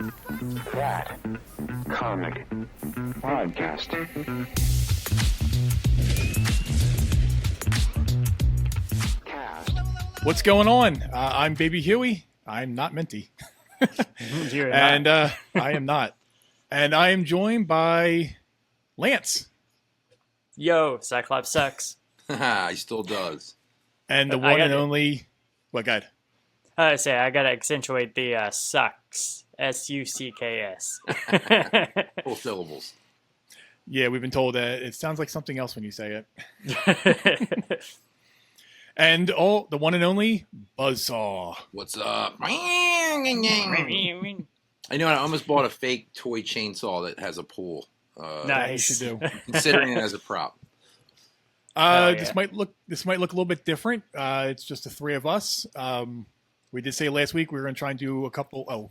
That comic podcast. What's going on? I'm Baby Huey. I'm not Minty. And I am not. And I am joined by Lance. Yo, Cyclops sucks. He still does. And the one and only... What, God? I gotta accentuate the sucks. S-U-C-K-S. Full syllables. Yeah, we've been told that it sounds like something else when you say it. And the one and only Buzzsaw. What's up? I know I almost bought a fake toy chainsaw that has a pool. Nice. You should do. Considering it as a prop. Yeah. This might look a little bit different. It's just the three of us. We did say last week we were going to try and do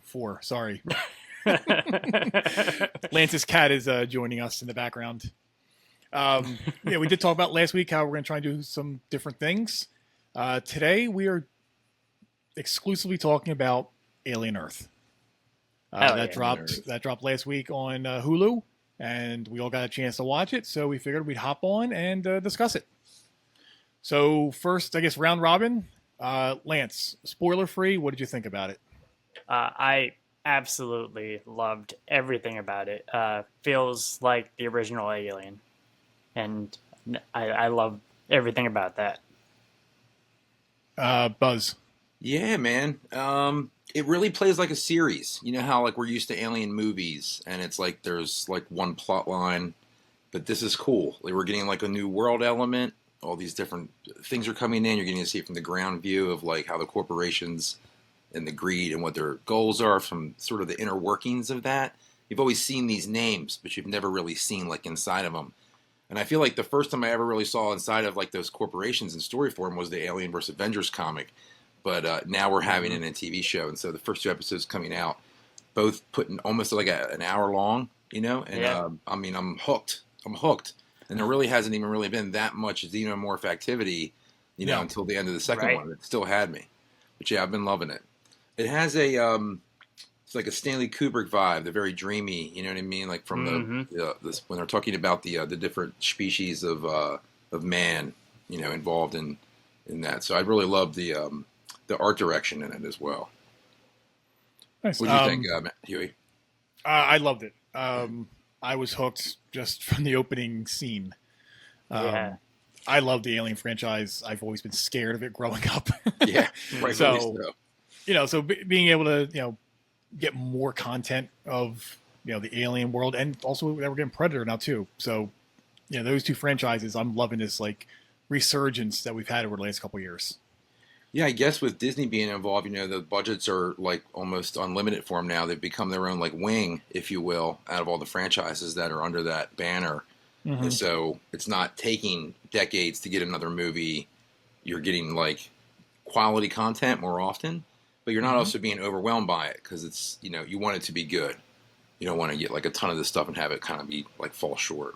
four. Sorry. Lance's cat is joining us in the background. We did talk about last week how we're going to try and do some different things. Today we are exclusively talking about Alien Earth. That dropped last week on Hulu, and we all got a chance to watch it, so we figured we'd hop on and discuss it. So first, I guess, round robin. Lance, spoiler free, what did you think about it? I absolutely loved everything about it. Feels like the original Alien. And I love everything about that. Buzz. Yeah, man. It really plays like a series. You know how like we're used to alien movies, and it's like there's like one plot line, but this is cool. Like we're getting like a new world element. All these different things are coming in. You're getting to see it from the ground view of like how the corporations and the greed and what their goals are from sort of the inner workings of that. You've always seen these names, but you've never really seen like inside of them. And I feel like the first time I ever really saw inside of like those corporations in story form was the Alien vs. Avengers comic. But now we're having it in a TV show. And so the first two episodes coming out, both putting almost like an hour long, you know? And yeah. I'm hooked. I'm hooked. And there really hasn't even really been that much xenomorph activity, you know, until the end of the second one. It still had me. But yeah, I've been loving it. It has it's like a Stanley Kubrick vibe. They're very dreamy, you know what I mean? Like from when they're talking about the different species of man, you know, involved in that. So I really love the art direction in it as well. Nice. What do you think, Huey? I loved it. I was hooked just from the opening scene. Yeah. I love the Alien franchise. I've always been scared of it growing up. Yeah, right. So, being able to, get more content of, the Alien world, and also that we're getting Predator now too. So, those two franchises, I'm loving this like resurgence that we've had over the last couple of years. Yeah, I guess with Disney being involved, the budgets are like almost unlimited for them now. They've become their own like wing, if you will, out of all the franchises that are under that banner. Mm-hmm. And so it's not taking decades to get another movie. You're getting like quality content more often, but you're not also being overwhelmed by it because it's, you want it to be good. You don't want to get like a ton of this stuff and have it kind of be like fall short.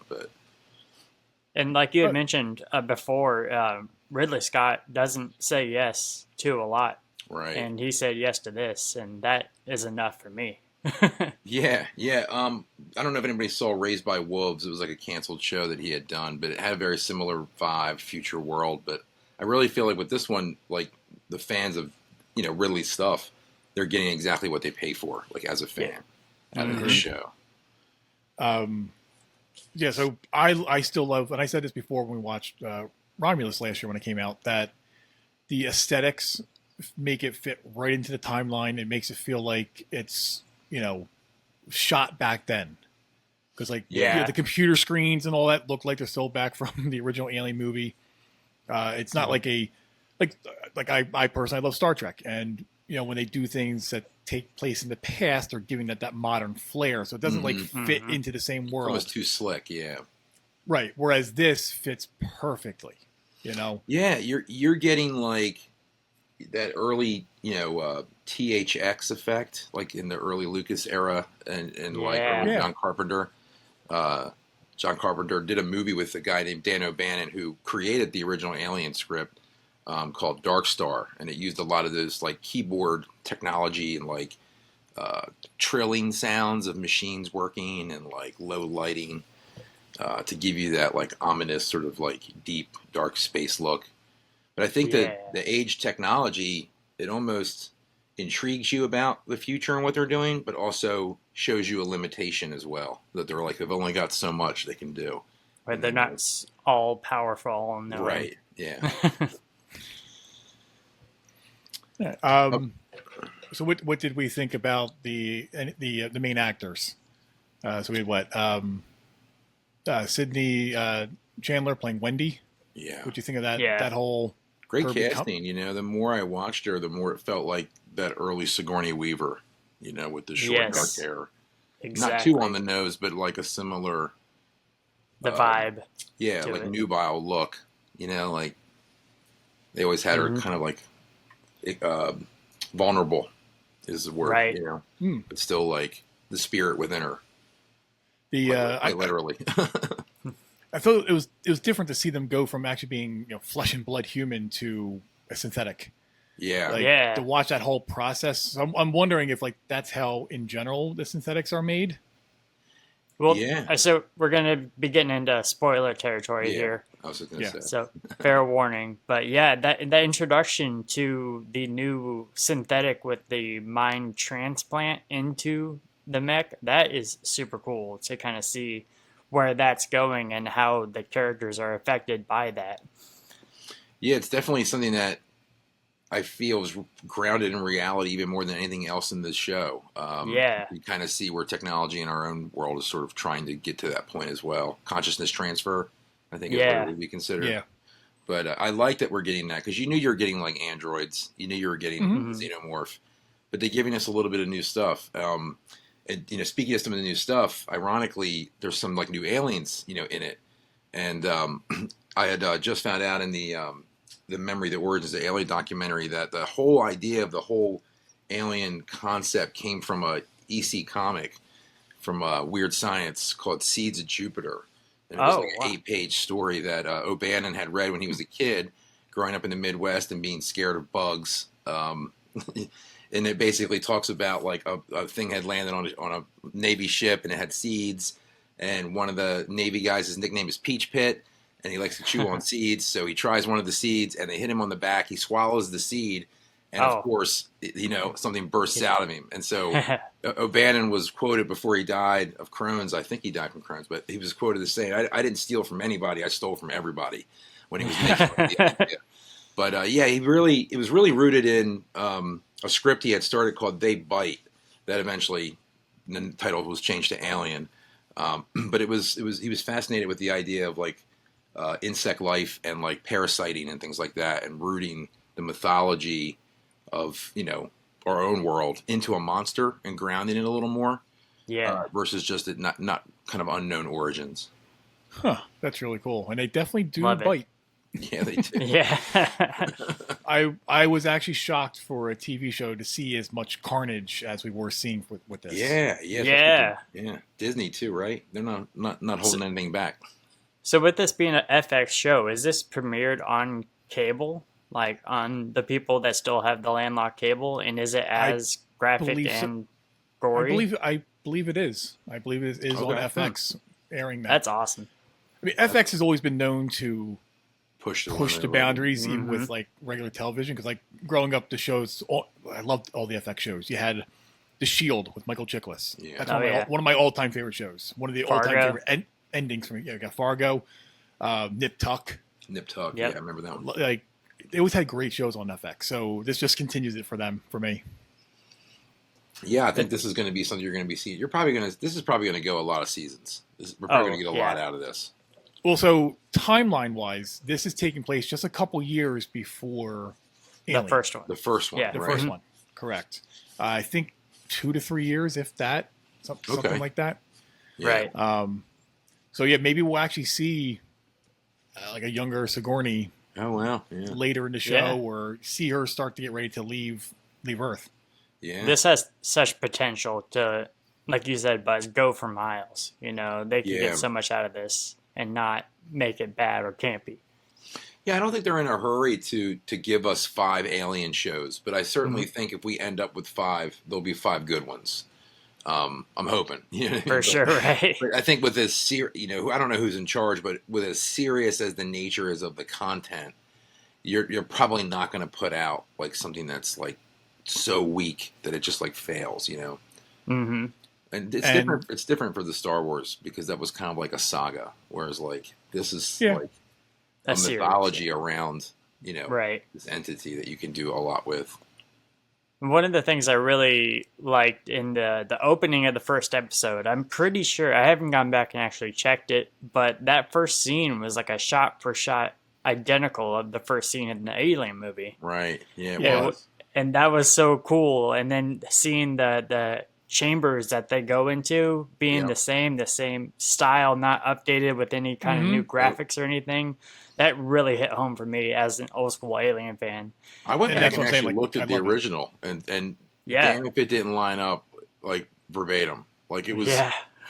And like you had mentioned before, Ridley Scott doesn't say yes to a lot. Right. And he said yes to this, and that is enough for me. Yeah. I don't know if anybody saw Raised by Wolves. It was like a canceled show that he had done, but it had a very similar vibe, future world. But I really feel like with this one, like the fans of, Ridley's stuff, they're getting exactly what they pay for, like as a fan out of his show. Yeah, so I still love, and I said this before when we watched Romulus last year when it came out, that the aesthetics make it fit right into the timeline. It makes it feel like it's, shot back then. Because the computer screens and all that look like they're still back from the original Alien movie. It's not like I personally love Star Trek, and when they do things that take place in the past, they're giving that modern flair, so it doesn't fit into the same world. Almost too slick, yeah. Right. Whereas this fits perfectly. Yeah, you're getting like that early, THX effect, like in the early Lucas era, and like early John Carpenter. John Carpenter did a movie with a guy named Dan O'Bannon who created the original Alien script called Dark Star, and it used a lot of those like keyboard technology and like trilling sounds of machines working and like low lighting to give you that like ominous sort of like deep dark space look. But I think that the age technology, it almost intrigues you about the future and what they're doing, but also shows you a limitation as well, that they're like they've only got so much they can do. Right, they're not all powerful and knowing. Right. Yeah. So what did we think about the main actors? So we had what? Sydney Chandler playing Wendy. Yeah. What do you think of that? Yeah. That whole great casting. You know, the more I watched her, the more it felt like that early Sigourney Weaver. You know, with the short dark hair. Exactly. Not too on the nose, but like a similar. The vibe. Yeah, like nubile look. You know, like they always had her kind of like vulnerable is the word. Right. You know, but still like the spirit within her. Literally. I thought it was different to see them go from actually being flesh and blood human to a synthetic. Yeah. To watch that whole process. So I'm wondering if that's how in general the synthetics are made. Well, so we're going to be getting into spoiler territory here. I was just going to say. So fair warning. But yeah, that introduction to the new synthetic with the mind transplant into the mech, that is super cool to kind of see where that's going and how the characters are affected by that. Yeah, it's definitely something that I feel is grounded in reality even more than anything else in this show. We kind of see where technology in our own world is sort of trying to get to that point as well. Consciousness transfer, I think, is what it would be considered. Yeah. But I like that we're getting that because you knew you were getting like androids. You knew you were getting xenomorph. But they're giving us a little bit of new stuff. And speaking of some of the new stuff, ironically, there's some like new aliens, in it. And I had just found out in the Memory, the Origins of Alien documentary that the whole idea of the whole alien concept came from a EC comic from Weird Science called Seeds of Jupiter. And it was an 8-page story that O'Bannon had read when he was a kid, growing up in the Midwest and being scared of bugs. And it basically talks about like a thing had landed on a Navy ship and it had seeds. And one of the Navy guys, his nickname is Peach Pit. And he likes to chew on seeds, so he tries one of the seeds, and they hit him on the back. He swallows the seed, and of course, something bursts out of him. And so O'Bannon was quoted before he died of Crohn's. I think he died from Crohn's, but he was quoted as saying, I didn't steal from anybody. I stole from everybody when he was making the idea. But it was really rooted in a script he had started called They Bite that eventually the title was changed to Alien. But he was fascinated with the idea of like, insect life and like parasiting and things like that, and rooting the mythology of our own world into a monster and grounding it a little more, versus just it not kind of unknown origins. That's really cool, and they definitely do bite. Yeah, they do. Yeah. I was actually shocked for a TV show to see as much carnage as we were seeing with this. Yeah. Disney too, right? They're not holding anything back. So with this being an FX show, is this premiered on cable, like on the people that still have the landlocked cable, and is it as graphic and gory? I believe it is. I believe it is on FX airing that. That's awesome. I mean, FX has always been known to push the boundaries, even with like regular television. Because like growing up, the shows, I loved all the FX shows. You had The Shield with Michael Chiklis. Yeah. That's one of my all-time favorite shows. One of the all-time favorite endings from it. You got Fargo, Nip Tuck. Yeah, I remember that one. Like they always had great shows on FX, so this just continues it for me. Yeah, I think this is going to be something you're going to be seeing. This is probably going to go a lot of seasons. We're probably going to get a lot out of this. Well, so timeline wise, this is taking place just a couple years before Alien. The first one. The first one. Yeah, the first one. Correct. I think 2 to 3 years, if that, something like that. Yeah. Right. So yeah, maybe we'll actually see like a younger Sigourney. Oh wow! Yeah. Later in the show, or see her start to get ready to leave Earth. Yeah. This has such potential to, like you said, Buzz, go for miles. They could get so much out of this and not make it bad or campy. Yeah, I don't think they're in a hurry to give us 5 Alien shows, but I certainly think if we end up with 5, there'll be 5 good ones. I'm hoping, you know what I mean? For sure, right? But I think with this, I don't know who's in charge, but with as serious as the nature is of the content, you're probably not going to put out like something that's like so weak that it just like fails, you know. Mm-hmm. And it's different. It's different for the Star Wars because that was kind of like a saga, whereas like this is like a mythology around, you know, this entity that you can do a lot with. One of the things I really liked in the opening of the first episode, I'm pretty sure, I haven't gone back and actually checked it, but that first scene was like a shot-for-shot identical of the first scene in the Alien movie. Right, yeah, it was. And that was so cool. And then seeing the chambers that they go into being the same style, not updated with any kind of new graphics or anything. That really hit home for me as an old school Alien fan. I went back and actually looked at the original, and damn if it didn't line up like verbatim. Like it was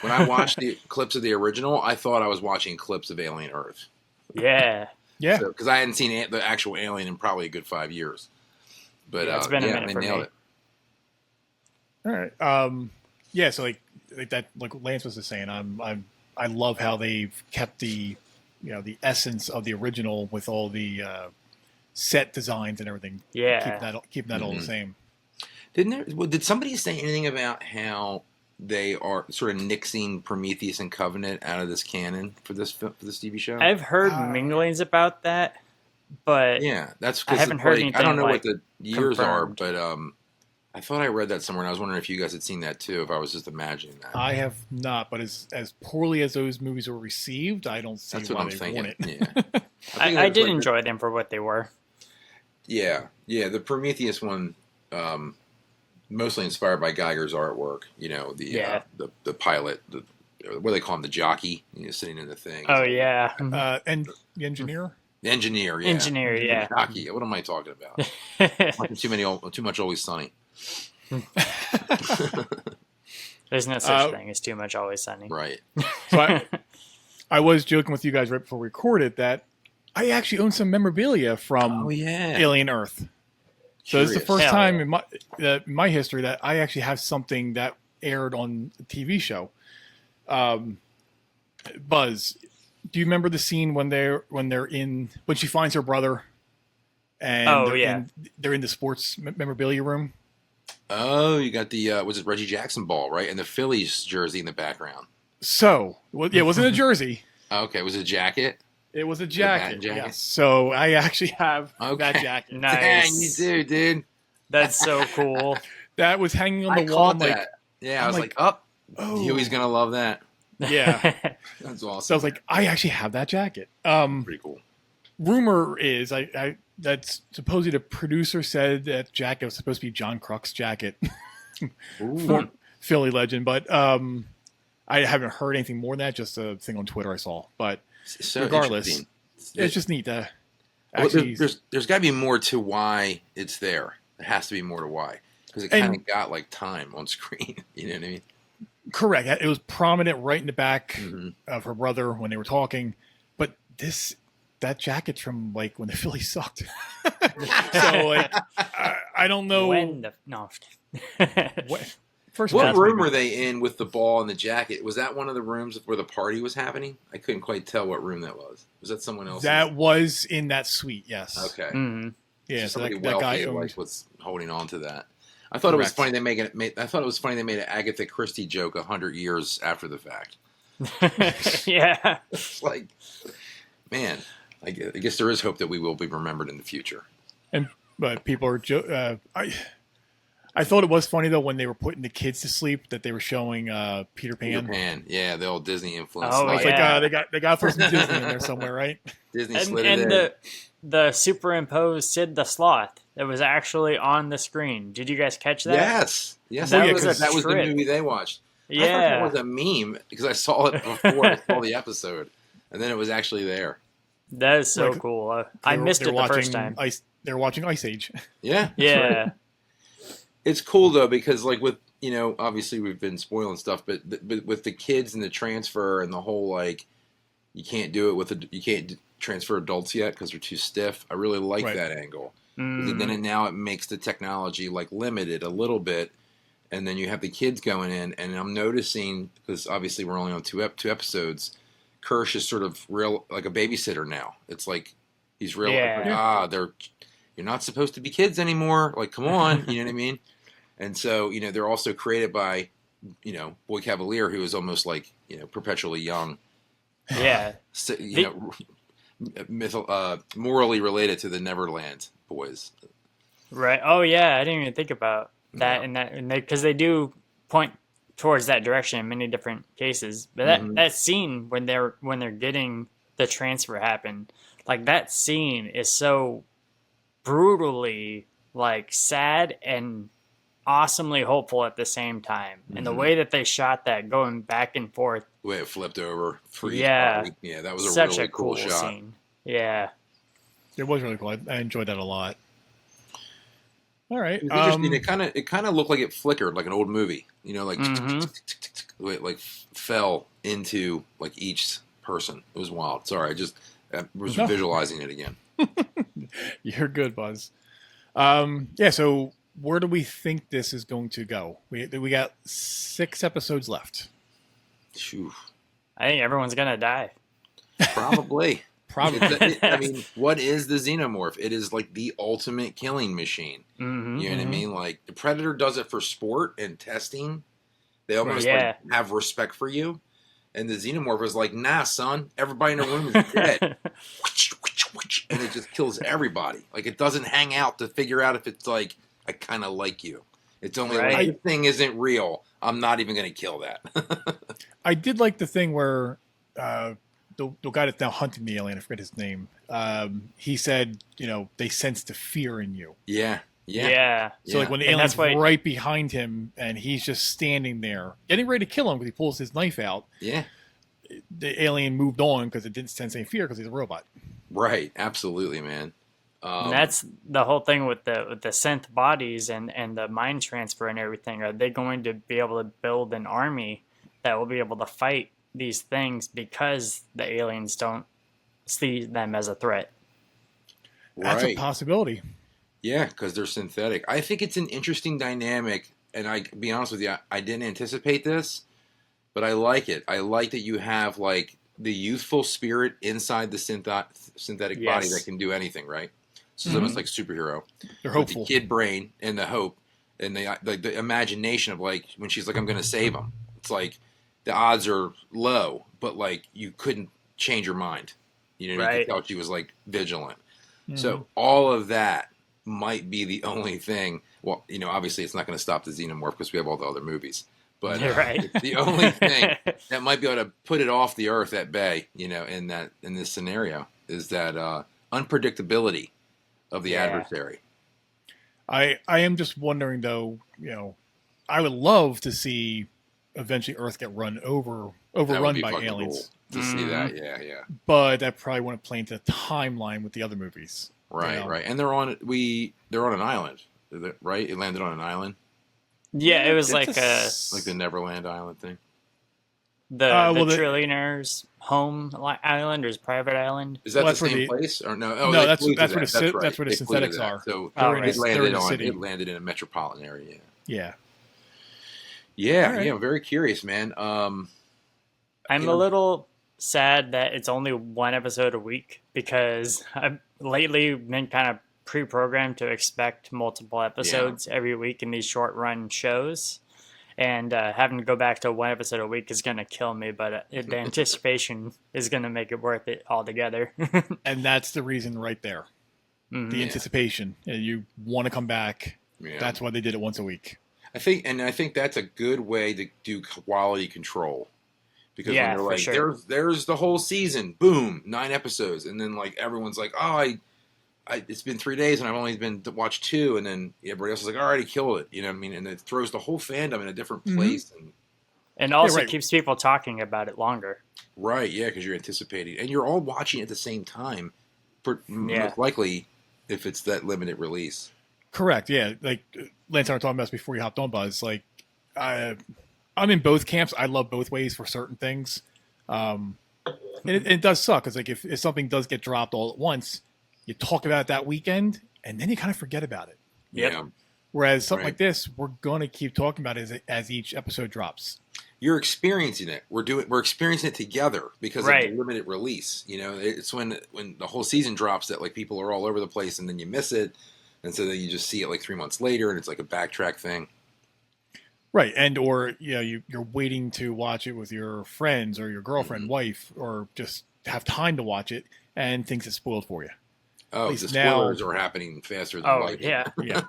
when I watched the clips of the original, I thought I was watching clips of Alien Earth. Yeah, because I hadn't seen the actual Alien in probably a good 5 years. But it's been a minute for nailed me. it. All right. So like that, like Lance was just saying, I love how they've kept the essence of the original with all the set designs and everything. Yeah, keeping that all the same. Did somebody say anything about how they are sort of nixing Prometheus and Covenant out of this canon for this TV show? I've heard minglings about that, but that's I haven't heard anything. I don't know what the years confirmed. are, but I thought I read that somewhere, and I was wondering if you guys had seen that too. If I was just imagining that, I have not. But as poorly as those movies were received, I don't see why they want it. Yeah, I did enjoy them for what they were. Yeah. The Prometheus one, mostly inspired by Geiger's artwork. You know, the pilot, what do they call him, the jockey, sitting in the thing. Oh yeah, and the engineer. The engineer, yeah. Jockey. What am I talking about? Too much Always Sunny. There's no such thing as too much Always Sunny. Right. So I was joking with you guys right before we recorded that I actually own some memorabilia from Alien Earth. So this is the first time in my history that I actually have something that aired on a TV show. Buzz, do you remember the scene when she finds her brother and they're in the sports memorabilia room? Oh, you got the was it Reggie Jackson ball, right? And the Phillies jersey in the background. So, it wasn't a jersey. Okay, was it a jacket? It was a jacket. Yes. So I actually have that jacket. Nice. Dang, you do, dude. That's so cool. That was hanging on the wall. I was like, Huey's gonna love that. Yeah. That's awesome. So I was like, I actually have that jacket. Pretty cool. Rumor is that supposedly the producer said that jacket was supposed to be John Kruk's jacket. For Philly legend, but I haven't heard anything more than that, just a thing on Twitter I saw. But so regardless, it's just neat to actually... there's got to be more to why it's there. There has to be more to why. Because it kind of got like time on screen. You know what I mean? Correct. It was prominent right in the back of her brother when they were talking. But that jacket's from like when the Phillies sucked. So like, I don't know. What room were they in with the ball and the jacket? Was that one of the rooms where the party was happening? I couldn't quite tell what room that was. Was that someone else? That was in that suite. Yes. Okay. Mm-hmm. Yeah. So that guy was holding on to that. I thought it was funny they made an Agatha Christie joke 100 years after the fact. Yeah. Like, man, I guess there is hope that we will be remembered in the future. But people are I thought it was funny though when they were putting the kids to sleep that they were showing Peter Pan. Peter Pan, yeah, the old Disney influence. Oh, it's like they got to throw some Disney in there somewhere, right? Disney slid it in. The superimposed Sid the Sloth that was actually on the screen. Did you guys catch that? Yes, that was the movie they watched. Yeah, I thought that was a meme because I saw it before I saw the episode, and then it was actually there. That is so cool. I missed it the first time. They're watching Ice Age. Yeah, yeah. Right. It's cool though because like with obviously we've been spoiling stuff, but with the kids and the transfer and the whole like you can't do it with transfer adults yet because they're too stiff. I really like Right. that angle. Mm. Then now it makes the technology like limited a little bit, and then you have the kids going in, and I'm noticing, because obviously we're only on two episodes, Kirsch is sort of real like a babysitter now. It's like he's real Yeah. you're not supposed to be kids anymore. Like, come on, you know what I mean? And so, they're also created by, Boy Cavalier, who is almost like, perpetually young. Yeah. Morally related to the Neverland boys. Right. Oh yeah, I didn't even think about that. Yeah. And because they do point towards that direction in many different cases. But that scene when they're getting the transfer happen, like that scene is so brutally like sad and awesomely hopeful at the same time. And the way that they shot that going back and forth, The way it flipped over for each yeah, body. Yeah, that was a such really a cool shot. scene. Yeah. It was really cool. I enjoyed that a lot. All right. It was interesting. It kind of looked like it flickered, like an old movie. Like the way it like fell into like each person. It was wild. Sorry, I was visualizing it again. You're good, Buzz. Yeah. So where do we think this is going to go? We got 6 episodes left. Phew. I think everyone's gonna die. Probably. Probably. I mean, what is the xenomorph? It is like the ultimate killing machine. Mm-hmm. You know what I mean? Like the Predator does it for sport and testing. They almost like have respect for you. And the xenomorph is like, nah, son, everybody in the room is dead. And it just kills everybody. Like it doesn't hang out to figure out if it's like, I kind of like you. It's only like, this thing isn't real. I'm not even going to kill that. I did like the thing where the guy that's now hunting the alien, I forget his name, he said, they sense the fear in you. Yeah. So like when the alien's right behind him and he's just standing there, getting ready to kill him because he pulls his knife out. Yeah. The alien moved on because it didn't sense any fear because he's a robot. Right. Absolutely, man. And that's the whole thing with the synth bodies and the mind transfer and everything. Are they going to be able to build an army that will be able to fight these things because the aliens don't see them as a threat? That's a possibility. Yeah, because they're synthetic. I think it's an interesting dynamic, and I be honest with you, I didn't anticipate this, but I like it. I like that you have like the youthful spirit inside the synthetic body that can do anything, right? So it's almost like superhero. They're hopeful. With the kid brain and the hope and the imagination of like when she's like, I'm going to save him. It's like the odds are low, but like you couldn't change your mind. You know, you could tell she was like vigilant. So all of that might be the only thing. Well, obviously it's not going to stop the xenomorph because we have all the other movies. But the only thing that might be able to put it off the earth at bay, in this scenario, is that unpredictability of the adversary. I am just wondering though, I would love to see eventually Earth get overrun by aliens. Cool to see that, yeah. But that probably wouldn't play into the timeline with the other movies. Right. And they're on an island, right? It landed on an island. Yeah, it was like the Neverland Island thing. The trillionaire's home island or his private island. Is that the same place or no? Oh, no, that's where the synthetics are. So it landed in a metropolitan area. Yeah. Right. Very curious, man. I'm a little sad that it's only one episode a week because I've lately been kind of pre-programmed to expect multiple episodes every week in these short run shows. And having to go back to one episode a week is going to kill me, but the anticipation is going to make it worth it altogether. And that's the reason right there. The anticipation. You want to come back. Yeah. That's why they did it once a week. I think that's a good way to do quality control. Because when you're like, there's the whole season, boom, 9 episodes. And then like everyone's like, oh, it's been 3 days and I've only been to watch 2, and then everybody else is like, I already killed it. You know what I mean? And it throws the whole fandom in a different place. And also keeps people talking about it longer. Right, yeah, because you're anticipating. And you're all watching at the same time, most likely, if it's that limited release. Correct, yeah. Like Lance and I were talking about this before you hopped on, Buzz. Like, I'm in both camps. I love both ways for certain things. And it does suck. It's like if something does get dropped all at once, you talk about it that weekend, and then you kind of forget about it. Yep. Yeah. Whereas something Right. like this, we're going to keep talking about it as each episode drops. You're experiencing it. We're experiencing it together because Right. of the limited release. You know, it's when the whole season drops that like people are all over the place, and then you miss it, and so then you just see it like 3 months later, and it's like a backtrack thing. Right. And or you're waiting to watch it with your friends or your girlfriend, wife, or just have time to watch it, and things get spoiled for you. Oh, least the now- spoilers are happening faster than Oh light. yeah, Yeah.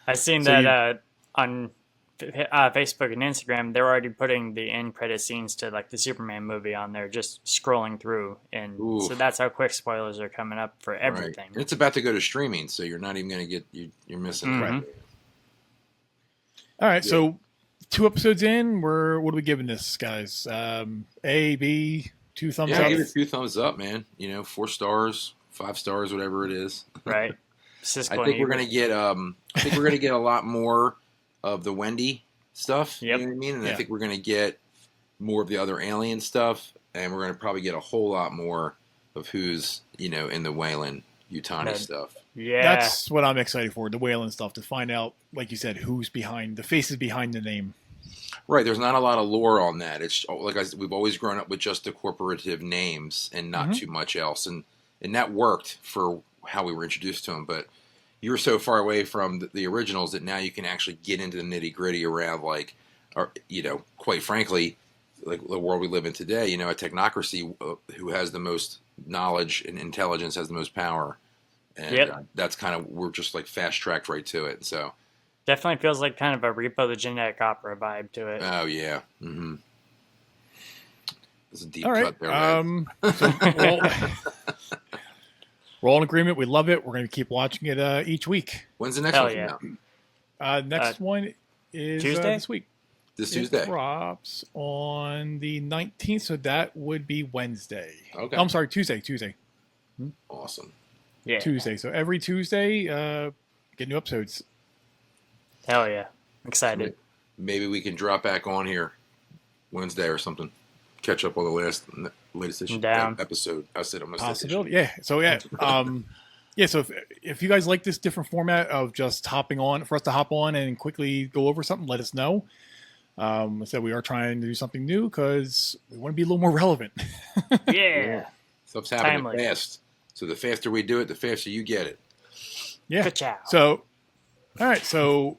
I seen So that on Facebook and Instagram. They're already putting the end credit scenes to like the Superman movie on there, just scrolling through, and Oof. so that's how quick spoilers are coming up for Right. everything. And it's about to go to streaming, so you're not even going to get you're missing Mhm. it. All right. Yeah. So 2 episodes in, what are we giving this, guys? A, B, 2 thumbs Yeah, up. give it 2 thumbs up, man. 4 stars, 5 stars, whatever it is. Right. I Siskel think and we're gonna get a lot more of the Wendy stuff. Yep. You know what I mean? And I Yeah. think we're gonna get more of the other alien stuff, and we're gonna probably get a whole lot more of who's in the Wayland Utani That- stuff. Yeah. That's what I'm excited for, the Whalen stuff, to find out, like you said, who's behind the faces behind the name. Right. There's not a lot of lore on that. It's like we've always grown up with just the corporative names and not too much else, and that worked for how we were introduced to them. But you're so far away from the originals that now you can actually get into the nitty gritty around quite frankly, like the world we live in today. A technocracy who has the most knowledge and intelligence has the most power, and Yep. that's kind of we're just like fast tracked right to it. So Definitely feels like kind of a Repo the Genetic Opera vibe to it. oh yeah, mm-hmm. There's a deep All right. cut there. Ed. So we're all in agreement. We love it. We're going to keep watching it each week. When's the next Hell one yeah. come out? Next one is Tuesday? this week. This It Tuesday. drops on the 19th, so that would be Wednesday. Okay. I'm sorry, Tuesday. Awesome. Yeah. Tuesday. So every Tuesday, get new episodes. Hell yeah. Excited. Maybe we can drop back on here Wednesday or something. Catch up on the latest issue, Down. episode. I said almost Possibility. Yeah. So yeah. Yeah. So if you guys like this different format of just hopping on for us to hop on and quickly go over something, let us know. I said we are trying to do something new because we want to be a little more relevant. Yeah. Stuff's happening Timely. fast. So the faster we do it, the faster you get it. Yeah. Ka-chow. So, all right. So,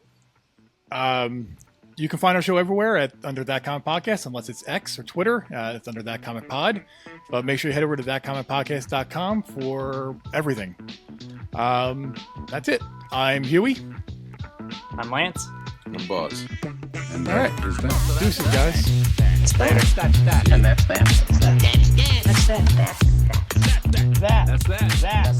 you can find our show everywhere at Under That Comic Podcast, unless it's X or Twitter. It's Under That Comic Pod. But make sure you head over to thatcomicpodcast.com for everything. That's it. I'm Huey. I'm Lance. I'm Buzz. And All right. that is that. Deuces, guys. Later. And that's that. That's that.